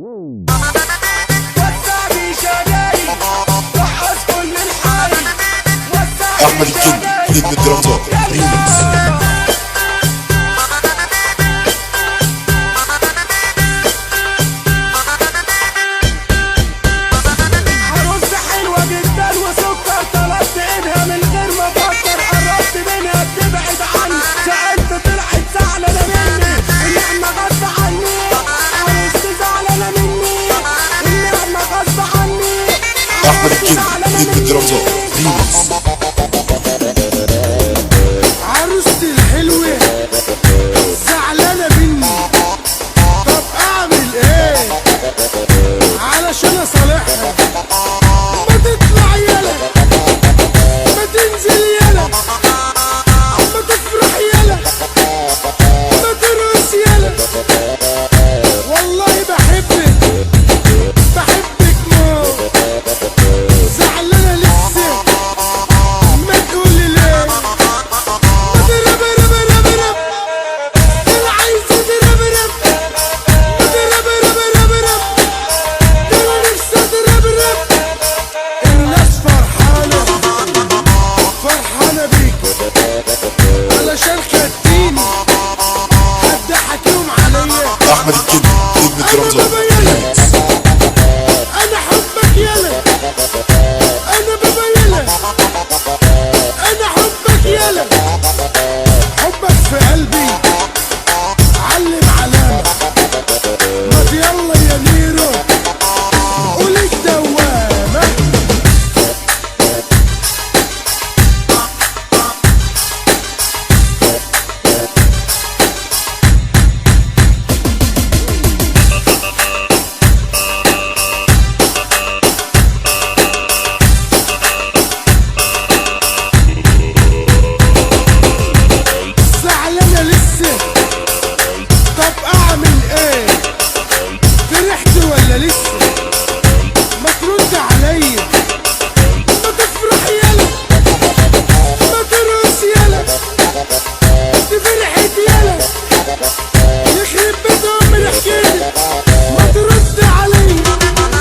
احمد الكينج نجم الدرامزات ريمكس. عروسة حلوة جدا وسكر، طلبت ايدها من غير ما افكر، قربت منها بتبعد عني، سألت طلعت زعلانة مني، النعمة غصب عني، عروستي زعلانة مني، النعمة غصب عني. احمد الكينج نجم الدرامزات ريمكس. عروستي الحلوة زعلانة مني، طب اعمل ايه علشان اصالحها؟ ما تطلع يلا، ما تنزل يلا، ما تفرح يلا، ما ترقص يلا. والله بحبك موت، زعلانة لسه ما تقولي ليه. ما تربربربرب، انا عايزة تربرب، ما تربربربرب، انا نفسي اتربرب. الناس فرحانة بيك علشان خدتيني، هتضحكيهم عليا. احمد الكينج نجم الدرامزات ريمكس. انا حبك يلا، انا بابا يلا، انا حبك يلا، حبك في قلبي علم علامة. ما يلا يا نيرو قولك دوامة. زعلانة لسه، طب اعمل ايه؟ فرحت ولا لسه؟ ما ترد عليا، ما تفرح يلا، ما ترقص يلا، دي فرحت يلا، يخرب بيت امي حكيتك. ما ترد عليا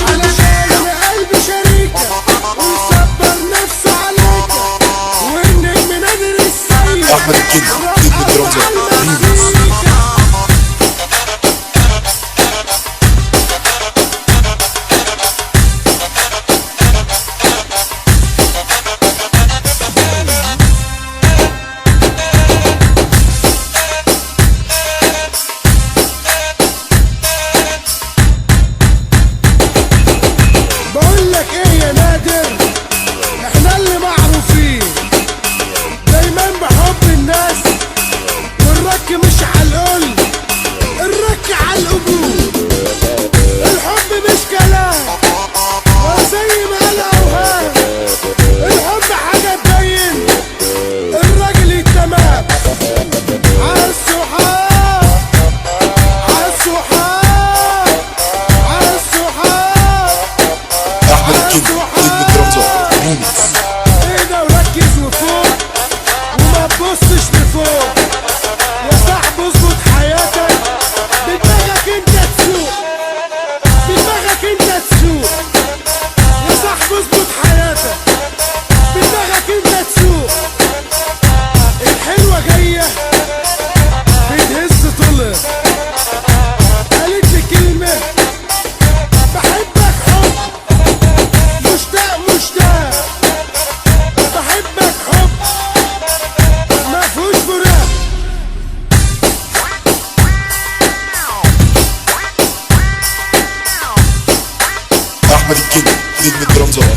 علشان انا قلبي شريكة ويصبر نفسه عليك، والنجم نادر السيد احمد الكينج نجم الدرامزات ريمكس. بقول لك ايه يا نادر، احنا اللي معروفين دايما بحب الناس، والرك مش عالقل، الرك عالقبول. الحب مش كلام ولا زي ما قال اوهام، الحب حاجة تبين الراجل التمام. عالصحاب عالصحاب عالصحاب احمد الكينج نجم الدرامزات ريمكس. اهدى وركز وفوق وما تبصش لفوق، يا صاحبي اظبط حياتك، بدماغك انت تسوق، بدماغك انت تسوق، يا صاحبي اظبط حياتك، بدماغك انت تسوق. الحلوة جاية بتهز طلق، قالت لي كلمة بحبك حب، مشتاق بحبك حب ما فيهوش فراق. احمد الكينج نجم الدرامزات